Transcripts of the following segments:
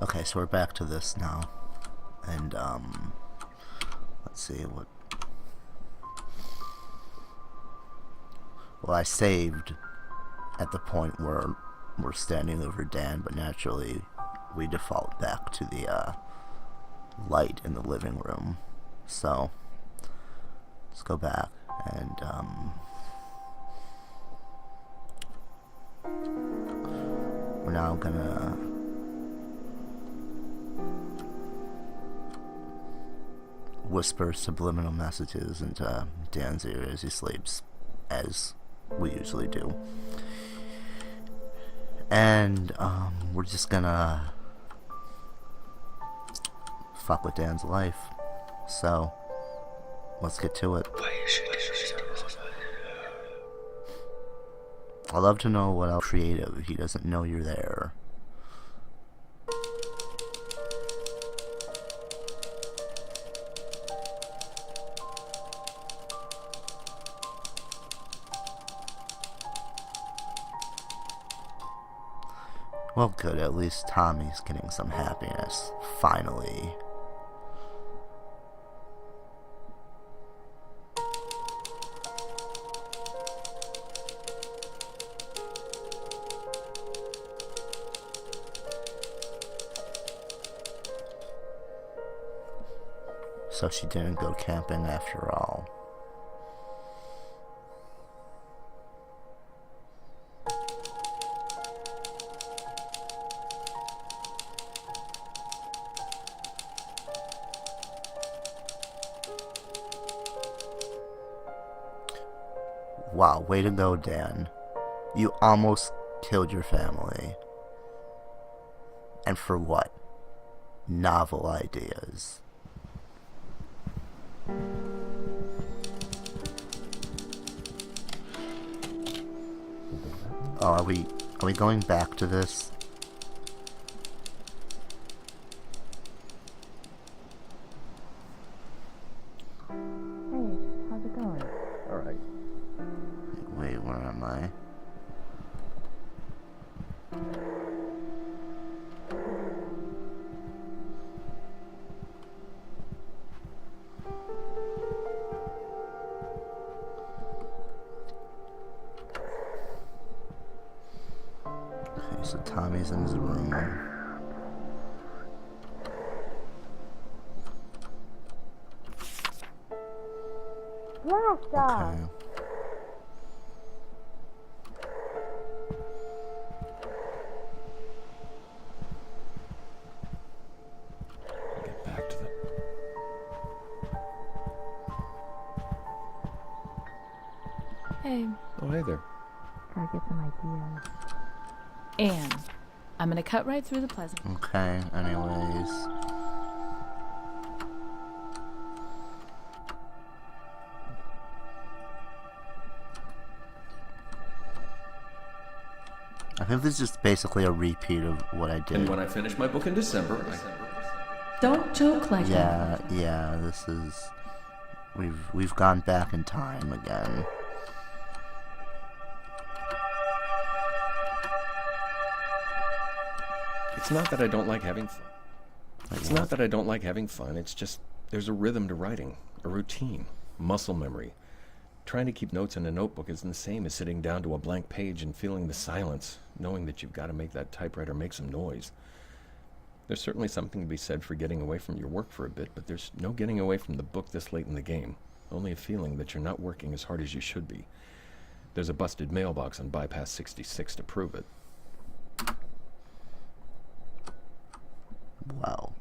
Okay, so we're back to this now. And, let's see what... Well, I saved at the point where we're standing over Dan, but naturally we default back to the, light in the living room. So, let's go back and, we're now gonna whisper subliminal messages into Dan's ear as he sleeps, as we usually do. And we're just gonna fuck with Dan's life. So let's get to it. I'd love to know what else creative he doesn't know you're there. Well, good, at least Tommy's getting some happiness, finally. So she didn't go camping after all. Wow, way to go, Dan. You almost killed your family. And for what? Novel ideas. Oh, are we going back to this? Hey, how's it going? Alright. Wait, where am I? Okay, so Tommy's in his room. Blast off! Okay. Get back to the... Hey. Oh, hey there. Gotta get some ideas. And I'm gonna cut right through the pleasant. Okay, anyways. I think this is just basically a repeat of what I did. And when I finish my book in December, I... Don't joke like that. Yeah, this is... We've gone back in time again. It's not that I don't like having fun. It's not that I don't like having fun. It's just there's a rhythm to writing, a routine, muscle memory. Trying to keep notes in a notebook isn't the same as sitting down to a blank page and feeling the silence, knowing that you've got to make that typewriter make some noise. There's certainly something to be said for getting away from your work for a bit, but there's no getting away from the book this late in the game. Only a feeling that you're not working as hard as you should be. There's a busted mailbox on Bypass 66 to prove it. Wow.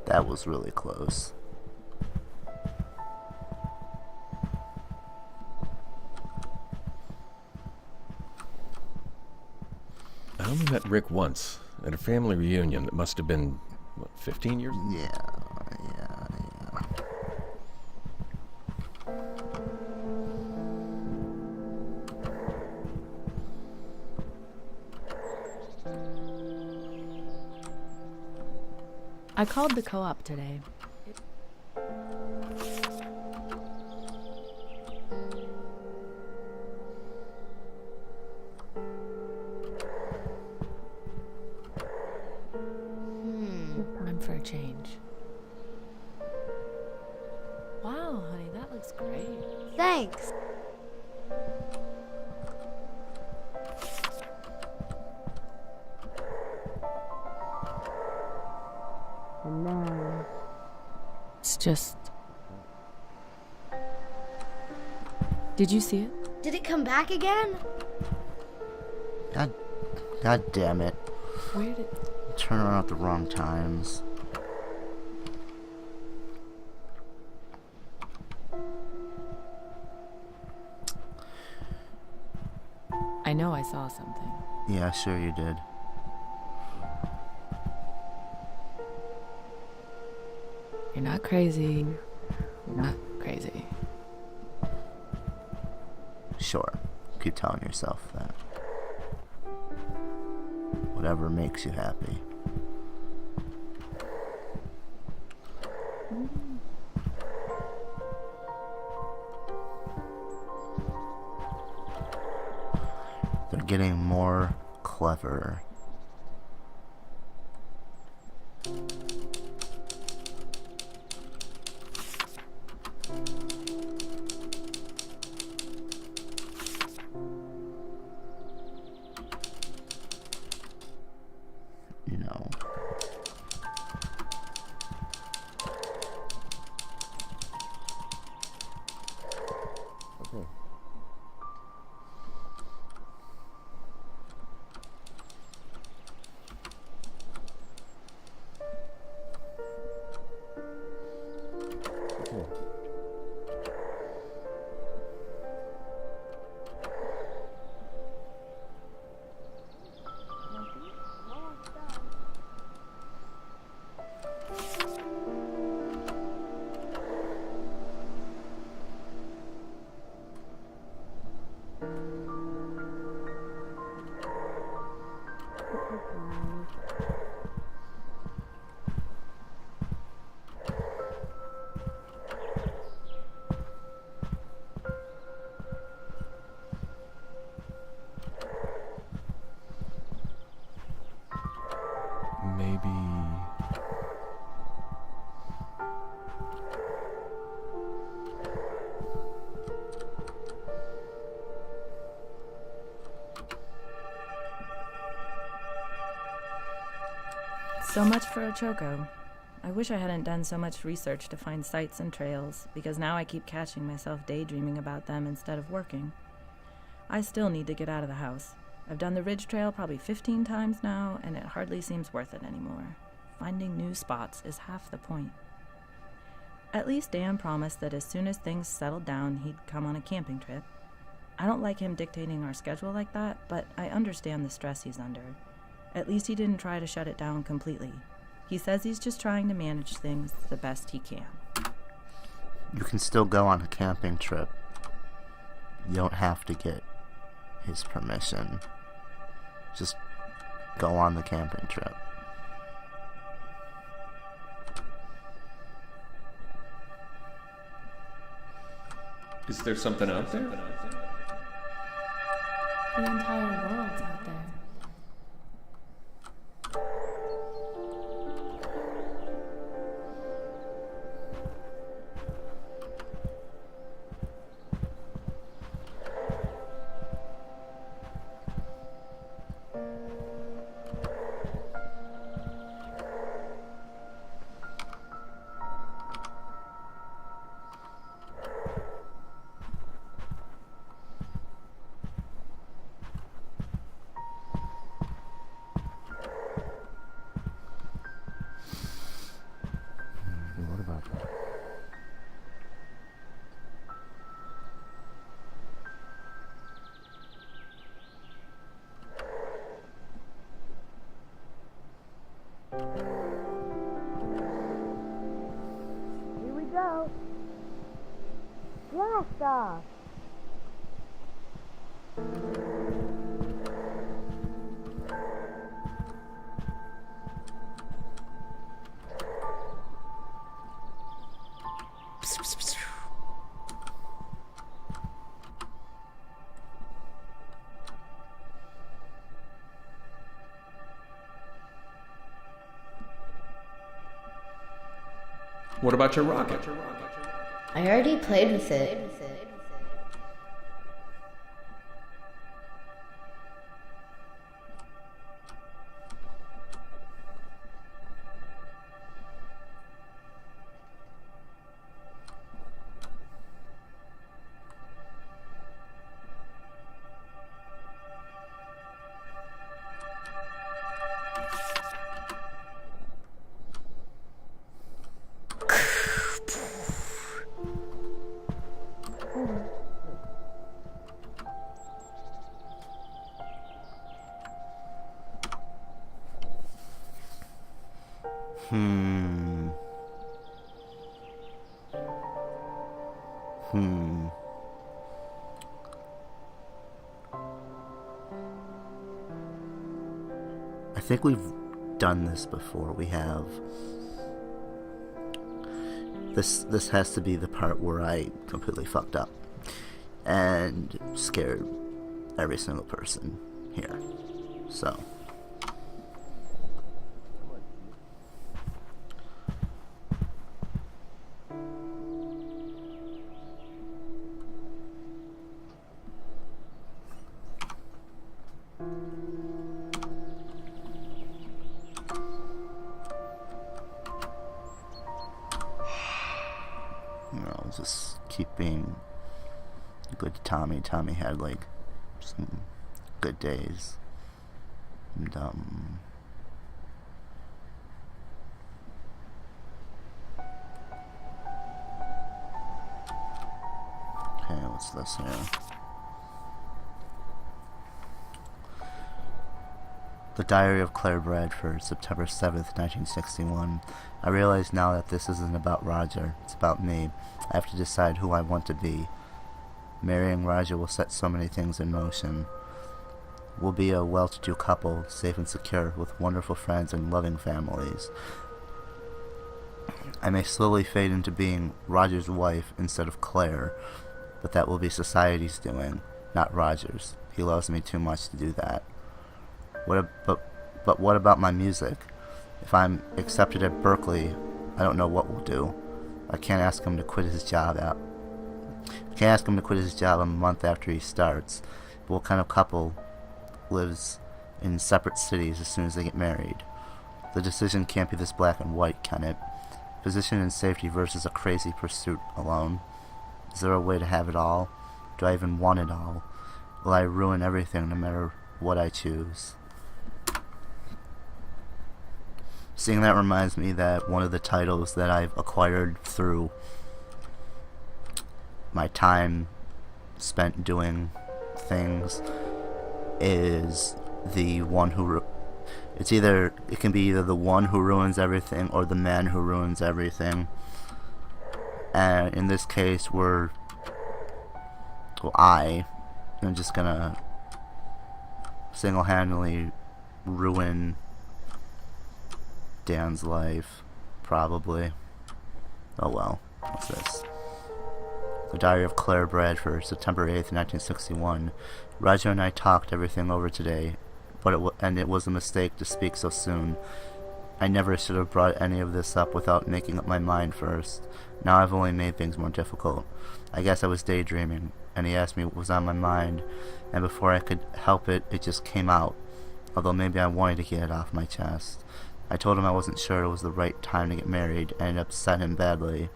That was really close. I only met Rick once, at a family reunion that must have been, what, 15 years? Yeah. I called the co-op today. change. Wow, honey, that looks great. Thanks. And then... It's just... Did you see it? Did it come back again? God damn it. Where did... Turn around at the wrong times. I know I saw something. Yeah, sure you did. You're not crazy. You're not crazy. Sure. Keep telling yourself that. Whatever makes you happy. They're getting more clever. You know. Okay. Okay. Maybe... So much for a choco. I wish I hadn't done so much research to find sites and trails, because now I keep catching myself daydreaming about them instead of working. I still need to get out of the house. I've done the Ridge Trail probably 15 times now, and it hardly seems worth it anymore. Finding new spots is half the point. At least Dan promised that as soon as things settled down, he'd come on a camping trip. I don't like him dictating our schedule like that, but I understand the stress he's under. At least he didn't try to shut it down completely. He says he's just trying to manage things the best he can. You can still go on a camping trip. You don't have to get his permission. Just go on the camping trip. Is there something out there? The entire world's out there. What about that? Here we go. Blast off. What about your rocket? I already played with it. I think we've done this before. We have. This has to be the part where I completely fucked up and scared every single person here. So. Just keep being good to Tommy. Tommy had like some good days, and okay, what's this here? The Diary of Claire Bradford, September 7th, 1961. I realize now that this isn't about Roger, it's about me. I have to decide who I want to be. Marrying Roger will set so many things in motion. We'll be a well-to-do couple, safe and secure, with wonderful friends and loving families. I may slowly fade into being Roger's wife instead of Claire, but that will be society's doing, not Roger's. He loves me too much to do that. But what about my music? If I'm accepted at Berkeley, I don't know what we'll do. I can't ask him to quit his job a month after he starts. But what kind of couple lives in separate cities as soon as they get married? The decision can't be this black and white, can it? Position and safety versus a crazy pursuit alone. Is there a way to have it all? Do I even want it all? Will I ruin everything no matter what I choose? Seeing that reminds me that one of the titles that I've acquired through my time spent doing things is the one who it can be either the one who ruins everything or the man who ruins everything. And in this case, I'm just gonna single-handedly ruin Dan's life, probably. Oh well, what's this? The Diary of Claire Bradford, September 8th, 1961. Roger and I talked everything over today, but it was a mistake to speak so soon. I never should have brought any of this up without making up my mind first. Now I've only made things more difficult. I guess I was daydreaming, and he asked me what was on my mind, and before I could help it, it just came out, although maybe I wanted to get it off my chest. I told him I wasn't sure it was the right time to get married, and it upset him badly.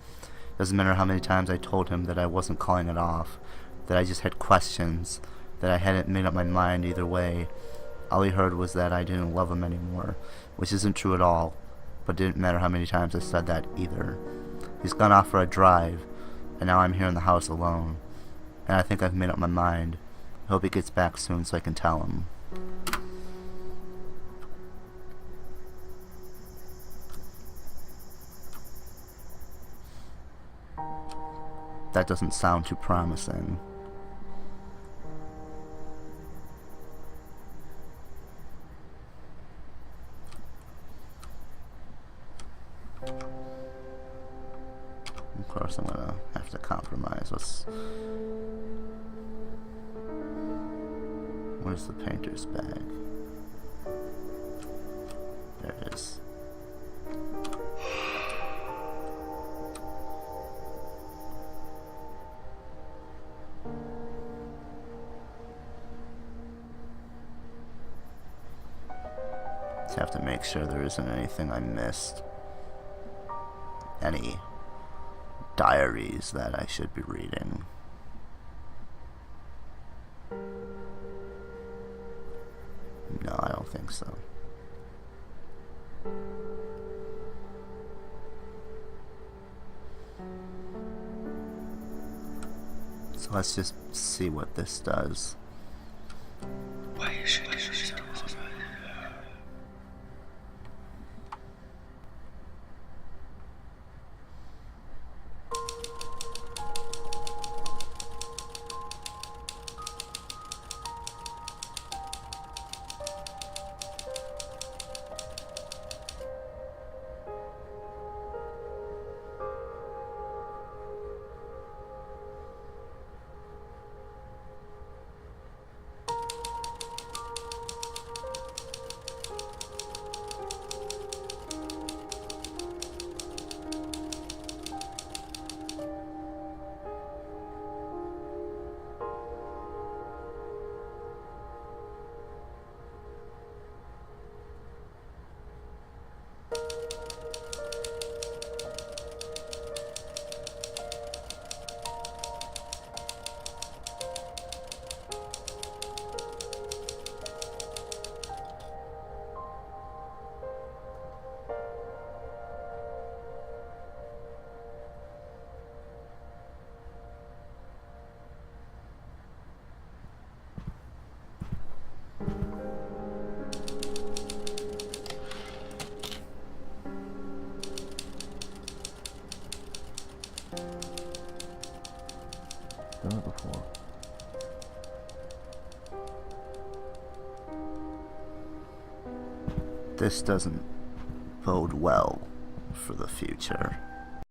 Doesn't matter how many times I told him that I wasn't calling it off, that I just had questions, that I hadn't made up my mind either way. All he heard was that I didn't love him anymore, which isn't true at all, but it didn't matter how many times I said that either. He's gone off for a drive, and now I'm here in the house alone, and I think I've made up my mind. I hope he gets back soon so I can tell him. That doesn't sound too promising. Of course I'm gonna have to compromise. Where's the painter's bag? There it is. Just have to make sure there isn't anything I missed. Any diaries that I should be reading. No, I don't think so. So let's just see what this does. Why should you so? Done it before. This doesn't bode well for the future.